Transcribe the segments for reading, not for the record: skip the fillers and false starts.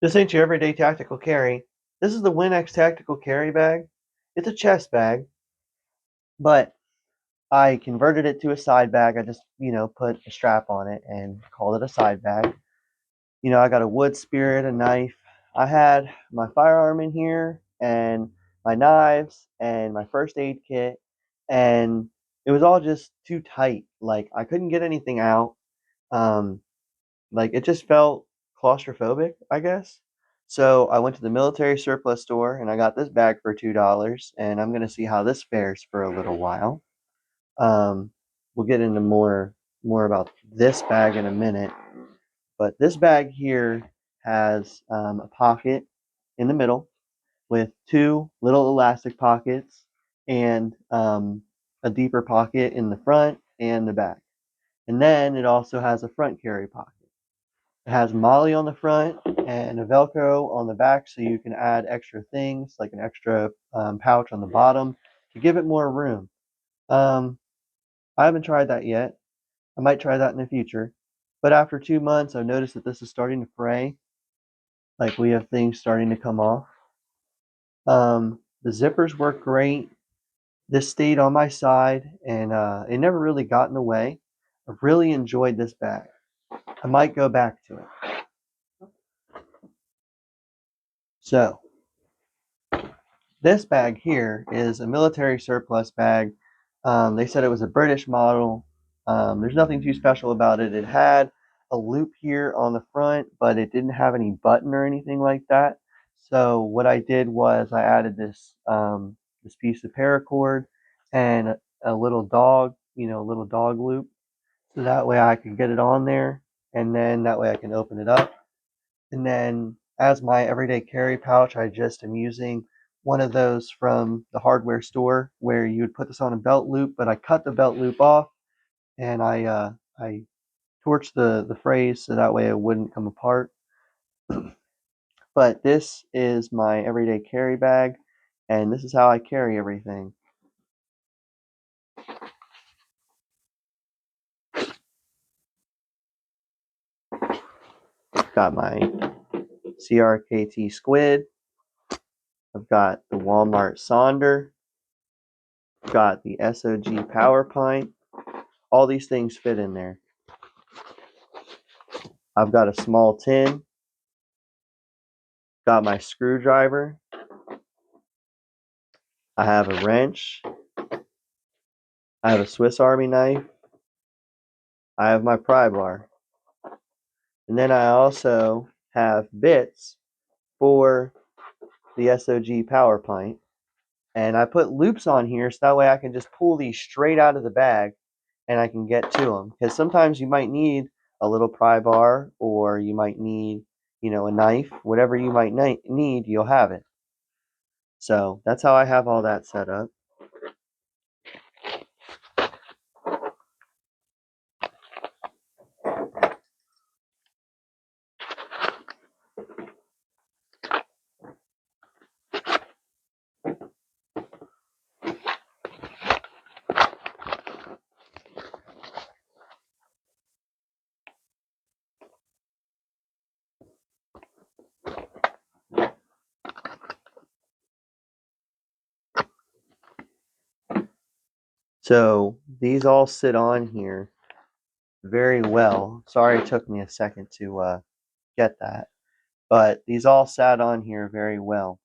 This ain't your everyday tactical carry. This is the WinX tactical carry bag. It's a chest bag, but I converted it to a side bag. I just, put a strap on it and called it a side bag. I got a wood spirit, a knife. I had my firearm in here and my knives and my first aid kit, and it was all just too tight. Like I couldn't get anything out. Um, like it just felt claustrophobic, I guess. So I went to the military surplus store and I got this bag for $2, and I'm gonna see how this fares for a little while. Um, we'll get into more about this bag in a minute, but this bag here has a pocket in the middle with two little elastic pockets and a deeper pocket in the front and the back. And then it also has a front carry pocket. It has Molly on the front and a Velcro on the back, so you can add extra things like an extra pouch on the bottom to give it more room. Um, I haven't tried that yet. I might try that in the future. But after 2 months, I've noticed that this is starting to fray. Like we have things starting to come off. The zippers work great. This stayed on my side and it never really got in the way. I really enjoyed this bag. I might go back to it. So, this bag here is a military surplus bag. They said it was a British model. There's nothing too special about it. It had a loop here on the front, but it didn't have any button or anything like that. So what I did was I added this piece of paracord and a little dog, a little dog loop, so that way I could get it on there, and then that way I can open it up. And then as my everyday carry pouch, I just am using one of those from the hardware store where you would put this on a belt loop, but I cut the belt loop off and I torched the phrase so that way it wouldn't come apart. But this is my everyday carry bag, and this is how I carry everything. Got my CRKT squid. I've got the Walmart Sonder. Got the SOG Power Pint. All these things fit in there. I've got a small tin. Got my screwdriver. I have a wrench. I have a Swiss Army knife. I have my pry bar. And then I also have bits for the SOG Power Pint. And I put loops on here so that way I can just pull these straight out of the bag and I can get to them. Because sometimes you might need a little pry bar or you might need, a knife. Whatever you might need, you'll have it. So that's how I have all that set up. So these all sit on here very well. Sorry it took me a second to get that, but these all sat on here very well.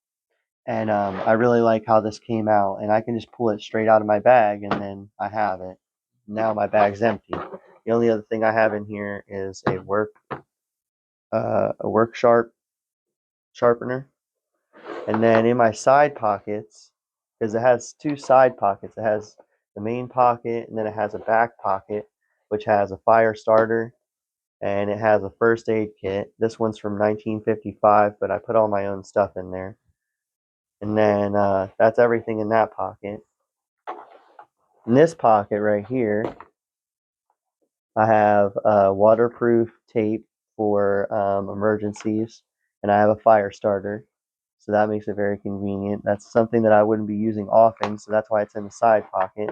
And I really like how this came out, and I can just pull it straight out of my bag, and then I have it. Now my bag's empty. The only other thing I have in here is a work sharpener, and then in my side pockets, because it has two side pockets. It has the main pocket, and then it has a back pocket, which has a fire starter, and it has a first aid kit. This one's from 1955, but I put all my own stuff in there. And then that's everything in that pocket. In this pocket right here, I have waterproof tape for emergencies, and I have a fire starter. So that makes it very convenient. That's something that I wouldn't be using often, so that's why it's in the side pocket.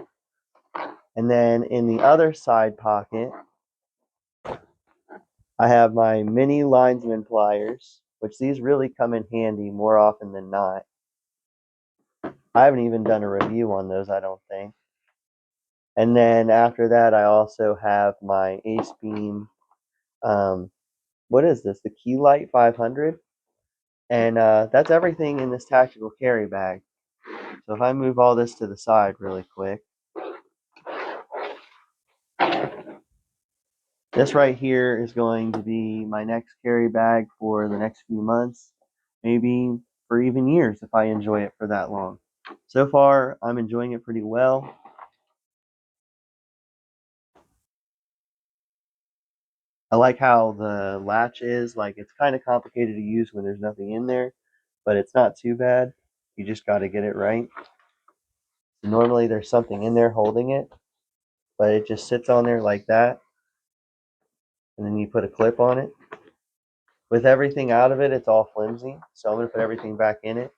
And then in the other side pocket, I have my mini linesman pliers. which these really come in handy more often than not. I haven't even done a review on those, I don't think. And then after that, I also have my AceBeam, what is this? The Key-Lite 500. And that's everything in this tactical carry bag. So if I move all this to the side really quick, this right here is going to be my next carry bag for the next few months, maybe for even years if I enjoy it for that long. So far, I'm enjoying it pretty well. I like how the latch is, like it's kind of complicated to use when there's nothing in there, but it's not too bad. You just got to get it right. Normally there's something in there holding it, but it just sits on there like that, and then you put a clip on it. With everything out of it, it's all flimsy, so I'm going to put everything back in it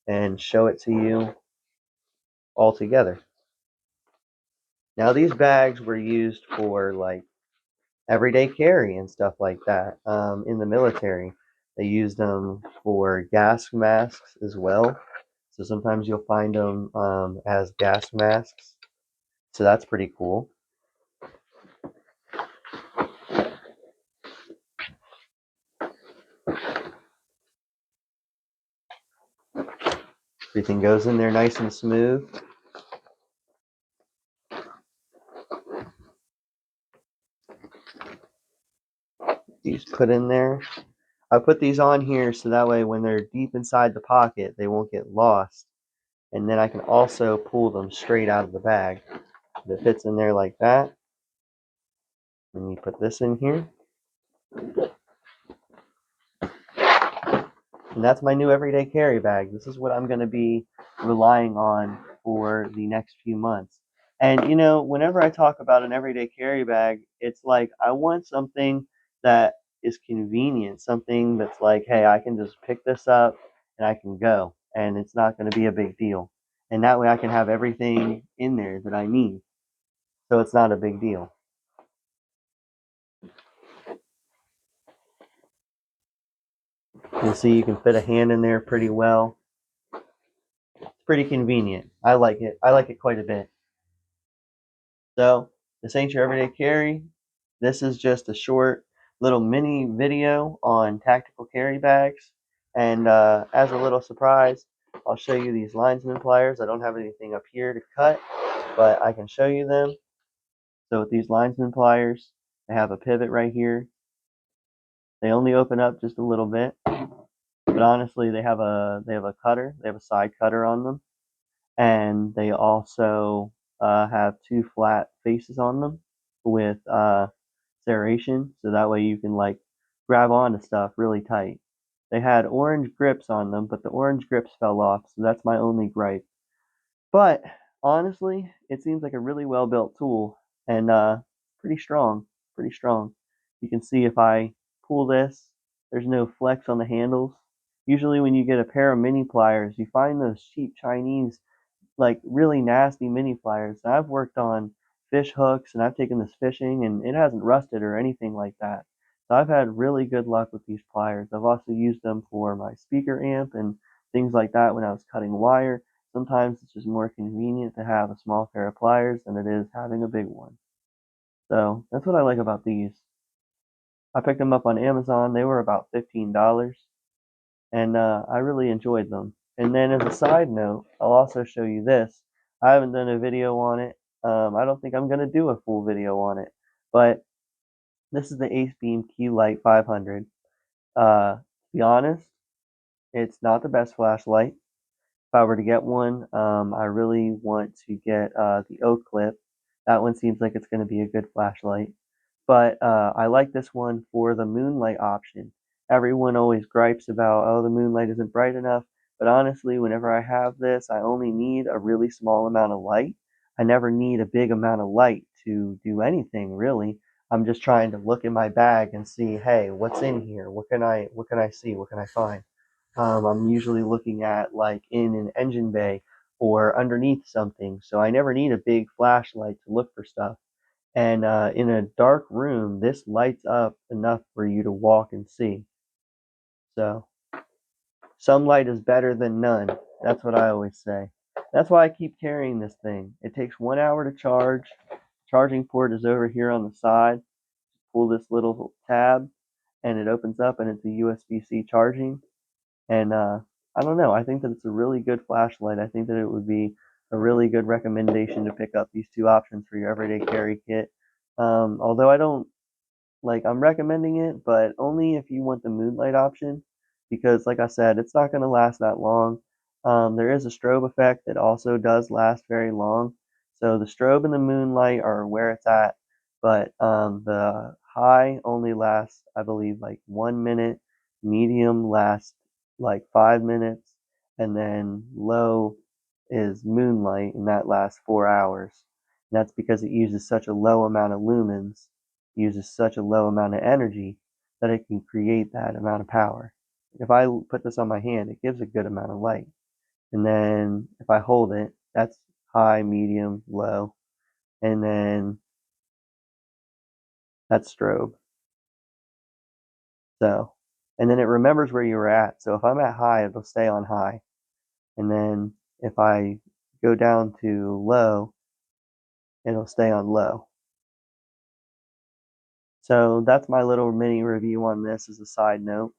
and show it to you all together. Now these bags were used for like everyday carry and stuff like that. In the military, they used them for gas masks as well. So sometimes you'll find them as gas masks. So that's pretty cool. Everything goes in there nice and smooth. These put in there. I put these on here so that way when they're deep inside the pocket, they won't get lost. And then I can also pull them straight out of the bag. It fits in there like that. And you put this in here. And that's my new everyday carry bag. This is what I'm going to be relying on for the next few months. And you know, whenever I talk about an everyday carry bag, it's like I want something that is convenient, something that's like, hey, I can just pick this up and I can go, and it's not going to be a big deal. And that way I can have everything in there that I need. So it's not a big deal. You'll see you can fit a hand in there pretty well. It's pretty convenient. I like it. I like it quite a bit. So this ain't your everyday carry. This is just a short little mini video on tactical carry bags. And as a little surprise, I'll show you these linesman pliers. I don't have anything up here to cut, but I can show you them. So with these linesman pliers, they have a pivot right here. They only open up just a little bit, but honestly, they have a cutter. They have a side cutter on them, and they also have two flat faces on them with serration, so that way you can like grab onto stuff really tight. They had orange grips on them, but the orange grips fell off, so that's my only gripe. But honestly, it seems like a really well built tool and pretty strong, pretty strong. You can see if I pull this, there's no flex on the handles. Usually when you get a pair of mini pliers, you find those cheap Chinese like really nasty mini pliers. I've worked on fish hooks and I've taken this fishing and it hasn't rusted or anything like that. So I've had really good luck with these pliers. I've also used them for my speaker amp and things like that when I was cutting wire. Sometimes it's just more convenient to have a small pair of pliers than it is having a big one. So that's what I like about these. I picked them up on Amazon. They were about $15 and I really enjoyed them. And then as a side note, I'll also show you this. I haven't done a video on it. I don't think I'm going to do a full video on it, but this is the AceBeam Key-Lite 500. To be honest, it's not the best flashlight. If I were to get one, I really want to get the Oak Clip. That one seems like it's going to be a good flashlight. But I like this one for the moonlight option. Everyone always gripes about, oh, the moonlight isn't bright enough. But honestly, whenever I have this, I only need a really small amount of light. I never need a big amount of light to do anything really. I'm just trying to look in my bag and see, hey, what's in here? What can I see? What can I find? I'm usually looking at like in an engine bay or underneath something, so I never need a big flashlight to look for stuff. And in a dark room, this lights up enough for you to walk and see. So some light is better than none. That's what I always say. That's why I keep carrying this thing. It takes 1 hour to charge. Charging port is over here on the side. Pull this little tab and it opens up and it's a USB-C charging. And I don't know. I think that it's a really good flashlight. I think that it would be a really good recommendation to pick up these two options for your everyday carry kit. Although I don't I'm recommending it, but only if you want the moonlight option, because like I said, it's not going to last that long. There is a strobe effect that also does last very long. So the strobe and the moonlight are where it's at, but the high only lasts, I believe, like 1 minute. Medium lasts like 5 minutes, and then low is moonlight, and that lasts 4 hours. And that's because it uses such a low amount of lumens, uses such a low amount of energy that it can create that amount of power. If I put this on my hand, it gives a good amount of light. And then if I hold it, that's high, medium, low. And then that's strobe. So, and then it remembers where you were at. So if I'm at high, it'll stay on high. And then if I go down to low, it'll stay on low. So that's my little mini review on this as a side note.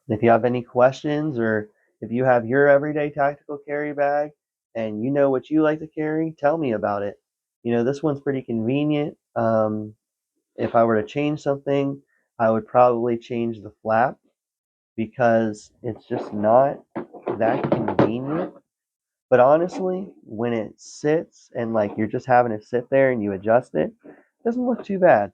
If you have any questions, or if you have your everyday tactical carry bag and you know what you like to carry, tell me about it. This one's pretty convenient. If I were to change something, I would probably change the flap because it's just not that convenient. But honestly, when it sits and you're just having it sit there and you adjust it, it doesn't look too bad.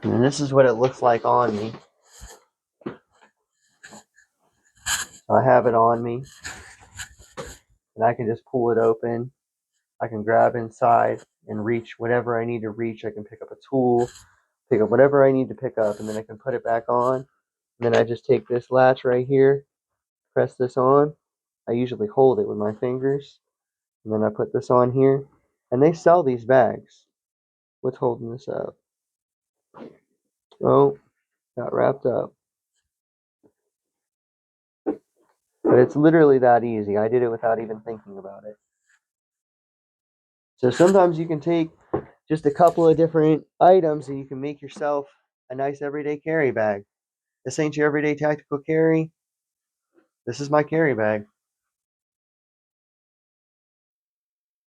And this is what it looks like on me. I have it on me, and I can just pull it open. I can grab inside and reach whatever I need to reach. I can pick up a tool, pick up whatever I need to pick up, and then I can put it back on. And then I just take this latch right here, press this on. I usually hold it with my fingers, and then I put this on here. And they sell these bags. What's holding this up? Oh, got wrapped up. But it's literally that easy. I did it without even thinking about it. So sometimes you can take just a couple of different items and you can make yourself a nice everyday carry bag. This ain't your everyday tactical carry. This is my carry bag.